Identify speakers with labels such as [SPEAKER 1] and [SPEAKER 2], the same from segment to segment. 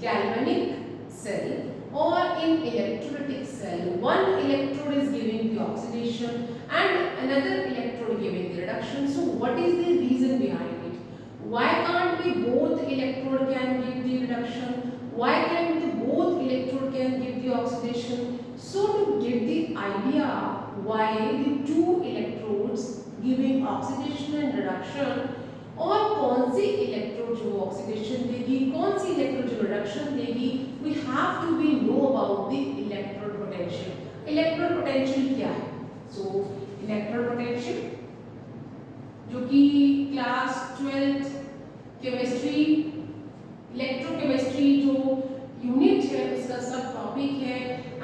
[SPEAKER 1] galvanic cell or in electrolytic cell, one electrode is giving the oxidation and another electrode giving the reduction. So what is the reason behind it? Why can't we both electrode can give the reduction? Why can't the both electrode can give the oxidation? So to get the idea why the two electrodes giving oxidation and reduction, और कौन सी electrode जो oxidation देगी, कौन सी electrode जो reduction देगी, we have to be know about the electrode potential. Electrode potential क्या है? सो इलेक्ट्रोड पोटेंशियल जो कि क्लास 12th केमिस्ट्री इलेक्ट्रोकेमिस्ट्री जो यूनिट है उसका सब टॉपिक है.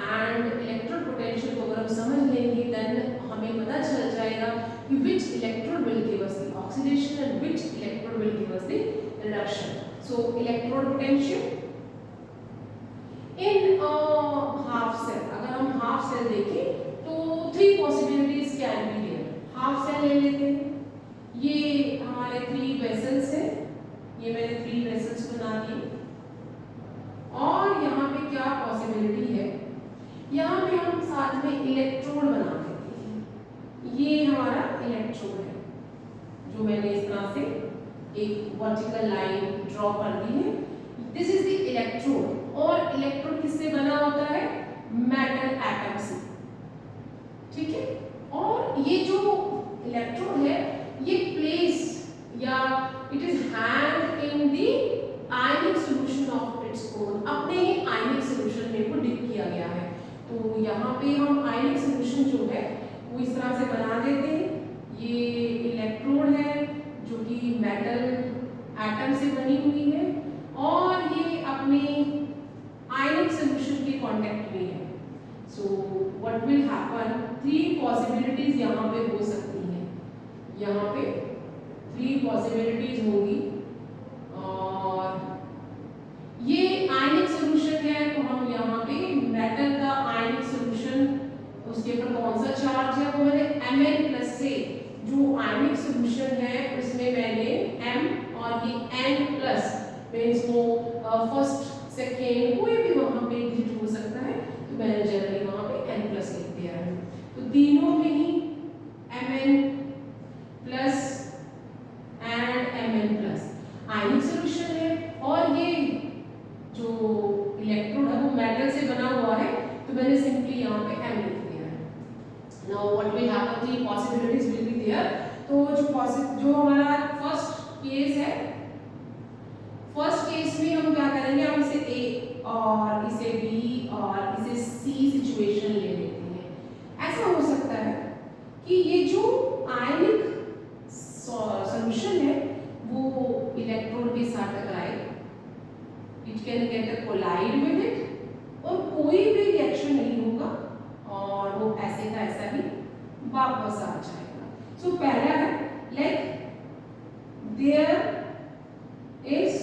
[SPEAKER 1] एंड इलेक्ट्रोड पोटेंशियल को अगर हम समझ लेंगे देन हमें पता चल जाएगा कि which electrode will give us the oxidation and which electrode will give us the reduction. So electrode potential in half cell, अगर हम half cell देखें तो 3 possibilities can be there. half cell ले लेते हैं. ये हमारे 3 vessels हैं. ये मैंने 3 vessels बना दिए. और यहाँ पे क्या possibility है? यहाँ पे हम साथ में electrode बना देते हैं. ये हमारा इलेक्ट्रोड है जो मैंने इस तरह से एक वर्टिकल लाइन ड्रॉ कर दी है. This is the electrode. और इलेक्ट्रोड किससे बना होता है? मेटल एटम से. ठीक है. और ये जो इलेक्ट्रोड है ये प्लेस या it is hand in the ionic solution of its own. अपने ही आयनिक सॉल्यूशन में को डिप किया गया है. तो यहाँ पे हम आयनिक सॉल्यूशन जो है वो इस तरह से बना देते हैं. ये इलेक्ट्रोड है जो कि मेटल एटम से बनी हुई है और ये अपने आयनिक सॉल्यूशन के कांटेक्ट में है. So what will happen? 3 possibilities यहाँ पे हो सकती हैं. यहाँ पे 3 पॉसिबिलिटीज होगी. और ये आयनिक सॉल्यूशन है तो हम यहाँ पे मेटल का आयनिक सॉल्यूशन उसके ऊपर कौन सा चार्ज है वो मैंने Mn+ से जो आयनिक सॉल्यूशन है उसमें मैंने M और ये N+ मैं इसको फर्स्ट सेकेंड कोई भी वहाँ पे डिजिट हो सकता है तो मैंने जनरली वहाँ पे N+ लिख दिया है. तो तीनों में ही Mn+ and Mn+ ionic solution है और ये जो इलेक्ट्रोड है वो मेटल से बना हुआ है तो मैंने सिंपली यहाँ पे M लिख दिया है. Now what will happen? 3 possibilities will be there. तो जो हमारा फर्स्ट केस है, फर्स्ट केस में हम क्या करेंगे? हम इसे A और इसे B और इसे C सिचुएशन ले लेते हैं. ऐसा हो सकता है कि ये जो आयनिक सॉल्यूशन है वो इलेक्ट्रोड के साथ टकराए. It can get collide with it और कोई भी रिएक्शन नहीं होगा और वो ऐसे का ऐसा ही वापस आ जाएगा. सो पहला है like there is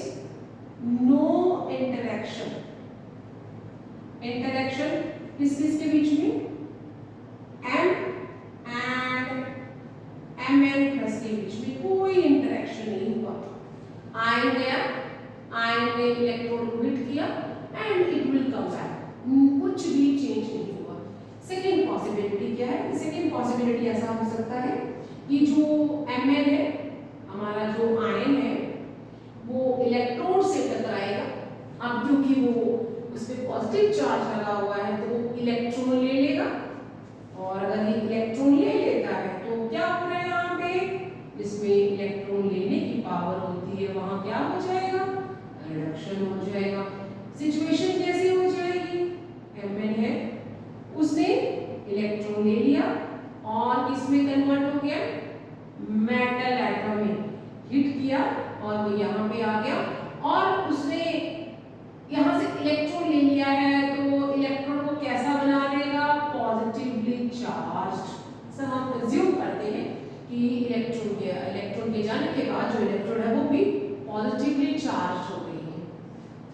[SPEAKER 1] no interaction. Interaction किस किस के बीच में? M एंड Mn+ के बीच में कोई इंटरेक्शन नहीं हुआ. आयन गया, आयन ने इलेक्ट्रोड को हिट किया and it will come back. कुछ भी चेंज नहीं हुआ. सेकेंड पॉसिबिलिटी क्या है? सेकेंड पॉसिबिलिटी ऐसा हो सकता है कि जो Mn है हमारा जो आयन है वो इलेक्ट्रोड से टकराएगा. अब क्योंकि वो उस पर पॉजिटिव चार्ज लगा हुआ है तो वो इलेक्ट्रॉन ले लेगा और अगर ये इलेक्ट्रॉन ले लेता है तो क्या हो रहा है यहाँ पे? इसमें इलेक्ट्रॉन लेने की पावर होती है वहाँ क्या हो जाएगा? रिडक्शन हो जाएगा. सिचुएशन कैसी हो जाएगी? Mn है उसने इलेक्ट्रॉन ले लिया और किसमें कन्वर्ट हो गया? मेटल एटम में हिट किया और वो यहाँ पे आ गया और उसने यहाँ से इलेक्ट्रॉन ले लिया है तो इलेक्ट्रॉन को कैसा बना देगा? Positively charged. सर हम अज्यूम करते हैं कि इलेक्ट्रॉन के जाने के बाद जो इलेक्ट्रोड है वो भी पॉजिटिवली चार्ज हो गई है.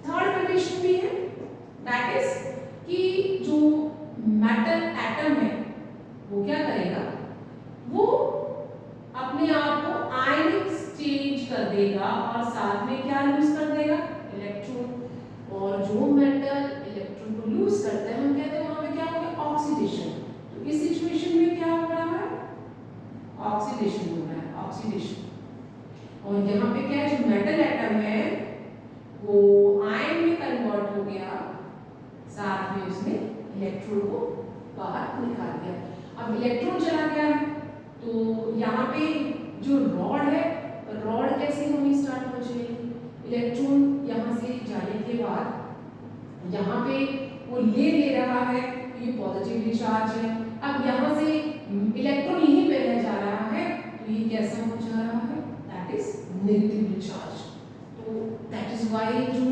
[SPEAKER 1] थर्ड कंडीशन भी है दैट इज कि जो मेटल एटम है वो क्या करेगा? वो अपने आप को आयनिक चेंज कर देगा और साथ में क्या लूज कर देगा? इलेक्ट्रॉन. और इलेक्ट्रॉन यहाँ से जाने के बाद यहाँ पे वो ले रहा है, तो ये पॉजिटिवली चार्ज है। अब यहाँ से इलेक्ट्रॉन यहीं पे रह जा रहा है, तो ये कैसा हो जा रहा है, दैट इज नेगेटिवली चार्ज। तो दैट इज व्हाई जो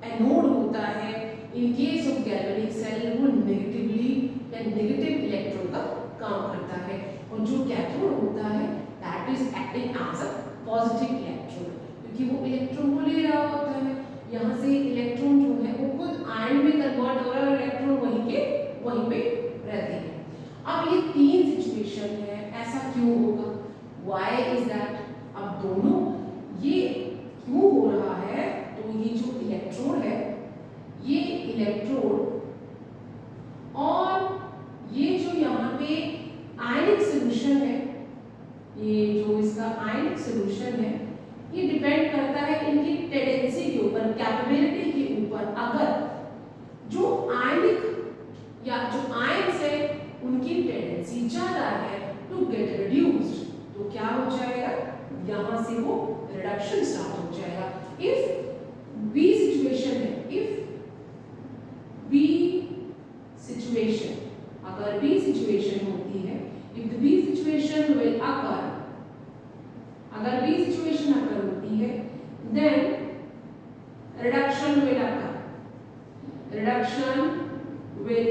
[SPEAKER 1] एनोड होता है in case of galvanic cell वो नेगेटिवली या नेगेटिव इलेक्ट्रॉन का काम करता है, और जो कैथोड होता है that is acting as a positive electron, क्योंकि वो इलेक्ट्रॉन को ले रहा होता है। यहाँ से इलेक्ट्रॉन जो है वो खुद आयन में कन्वर्ट हो रहा है और इलेक्ट्रॉन वहीं पे रहते हैं। अब ये तीन सिचुएशन है, ऐसा क्यों होगा, व्हाई इज दैट? अब दोनों ये क्यों हो रहा है, तो ये जो इलेक्ट्रोड है, ये इलेक्ट्रोड और ये जो यहाँ पे आयनिक सॉल्यूशन है, ये जो इसका आयनिक सॉल्यूशन है, ये डिपेंड करता है इनकी टेंडेंसी के ऊपर, कैपेबिलिटी के ऊपर। अगर जो आयनिक या जो आयंस है उनकी टेंडेंसी ज्यादा है टू गेट रिड्यूस्ड, तो क्या हो जाएगा, यहाँ से वो रिडक्शन स्टार्ट हो जाएगा। इफ बी सिचुएशन है, इफ बी सिचुएशन, अगर बी सिचुएशन होती है, if the B situation will occur, अगर बी सिचुएशन अकर होती है, then reduction will occur, reduction will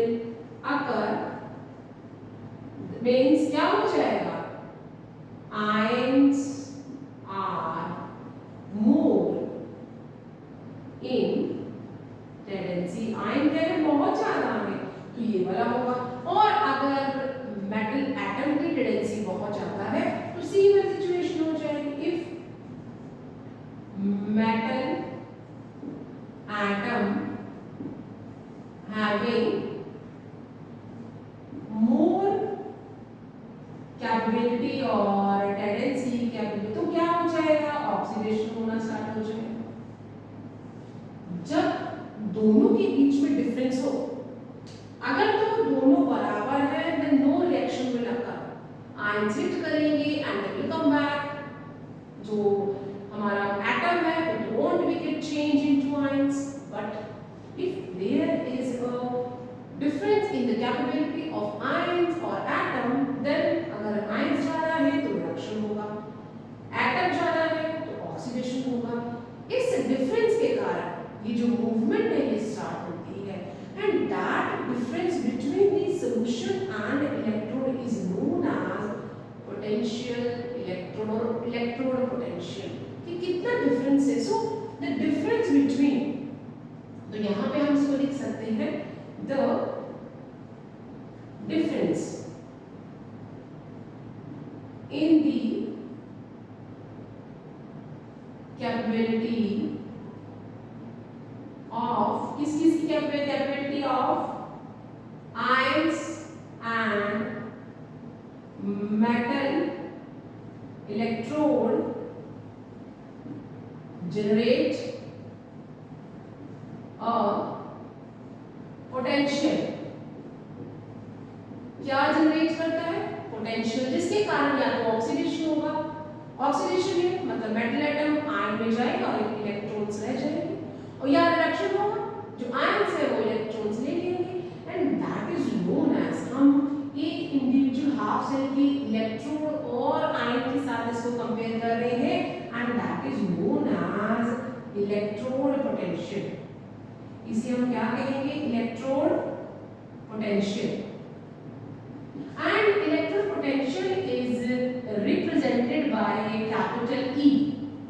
[SPEAKER 1] occur means क्या हो जाएगा, ions are more in tendency, ion क्या है, बहुत ज्यादा है, तो ये वाला होगा। और अगर मेटल एटम की टेंडेंसी बहुत ज्यादा है तो सी वाली सिचुएशन हो जाएगी, if metal atom having more capability और tendency capability, तो क्या हो जाएगा, ऑक्सीडेशन होना स्टार्ट हो जाएगा। जब दोनों के बीच में डिफरेंस हो, अगर तो दोनों बराबर है then no reaction will occur, ions hit करेंगे and they will come back, जो हमारा एटम है it won't be get change into ions, but if there is a difference in the capability of ions or atom, then अगर ions ज्यादा है तो reaction होगा, atom ज्यादा है तो oxidation होगा। इस difference के कारण ये जो movement है ये start होती है, and that difference between the solution and electrode is known as potential electrode or electrode potential, कि कितना difference है। So the difference between, तो यहाँ पे हम इसको लिख सकते हैं the difference in the capability of, किस capability of ions and metal electrode generate potential, क्या जनरेट करता है, पोटेंशियल, जिसके कारण या तो ऑक्सीडेशन होगा, ऑक्सीडेशन है मतलब मेटल एटम आयन में जाएगा और इलेक्ट्रॉन्स रह जाएंगे, और या रिडक्शन होगा, जो आयंस है वो इलेक्ट्रॉन्स ले लेंगे, and that is known as, हम एक इंडिविजुअल हाफ सेल की इलेक्ट्रॉन और आयन के साथ इसको कंपेयर कर रहे हैं, and that is known as electrode potential. इसे हम क्या कहेंगे, electrode potential. And electrode potential is represented by capital E.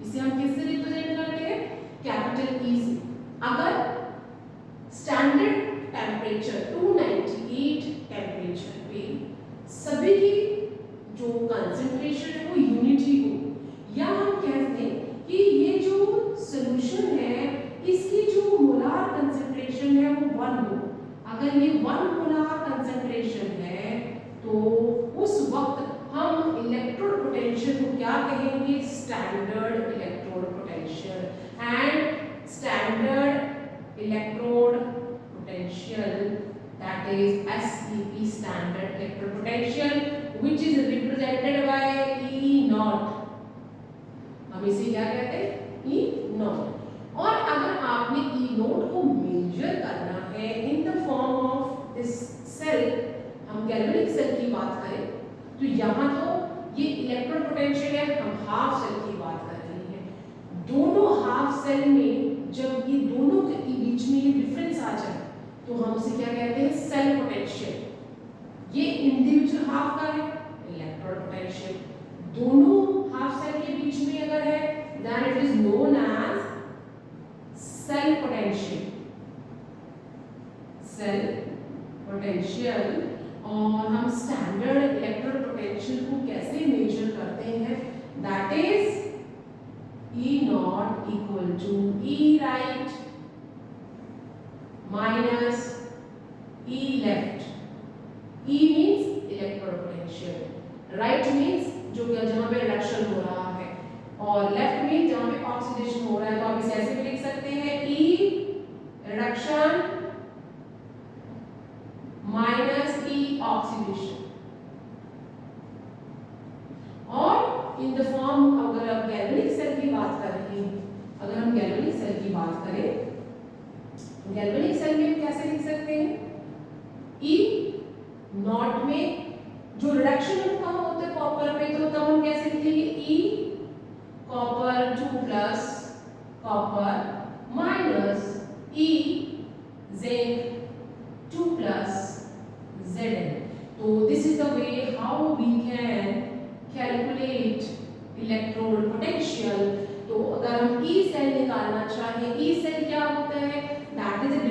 [SPEAKER 1] इसे हम किससे रिप्रेजेंट करते हैं, कैपिटल ई से। अगर स्टैंडर्ड टेम्परेचर 298 टेम्परेचर पे सभी की जो कंसंट्रेशन है वो यूनिटी हो, या हम कहते हैं कि ये जो सॉल्यूशन है इसकी जो मोलार कंसंट्रेशन है वो 1 हो, अगर ये 1 मोलार कंसंट्रेशन है तो उस वक्त हम इलेक्ट्रोड पोटेंशियल को क्या कहेंगे, standard electrode potential. And standard electrode potential that is SEP, standard electrode potential, which is represented bye E0। हम इसे क्या कहते हैं, E0। आपने ई नोट को मेजर करना है in the form of this cell, हम गैल्वेनिक सेल की बात करें तो यहाँ तो ये इलेक्ट्रॉन पोटेंशियल है, हम हाफ सेल की बात कर रहे हैं। दोनों हाफ सेल में जब ये दोनों के बीच में ये डिफरेंस आ जाए तो हम उसे क्या कहते हैं, सेल पोटेंशियल। ये इंडिविजुअल हाफ का है इलेक्ट्रॉन पोटेंशियल, दोनों हाफ सेल के बीच में अगर है then it is known as cell potential, cell potential. और हम स्टैंडर्ड इलेक्ट्रॉन पोटेंशियल को कैसे मेजर करते हैं, that is E naught equal to E right minus E left. E means electron potential, right means जो जहाँ पे रिडक्शन हो रहा है, और लेफ्ट मीन जहाँ पे ऑक्सीडेशन हो रहा है। तो आप इसे ऐसे भी लिख सकते हैं E reduction minus E oxidation. और इन द फॉर्म अगर आप गैल्वेनिक सेल की बात कर रहे हैं, अगर हम गैल्वेनिक सेल की बात करें, गैल्वेनिक सेल में कैसे लिख सकते हैं, E नॉट में जो रिडक्शन है कहाँ होता है कॉपर पे, तो तब हम कैसे लिखेंगे E copper 2 plus copper minus E zinc 2 plus Zn। तो this is the way how we can calculate electrode potential. तो अगर हम ई सेल निकालना चाहें, ई सेल क्या होता है, दैट इज अ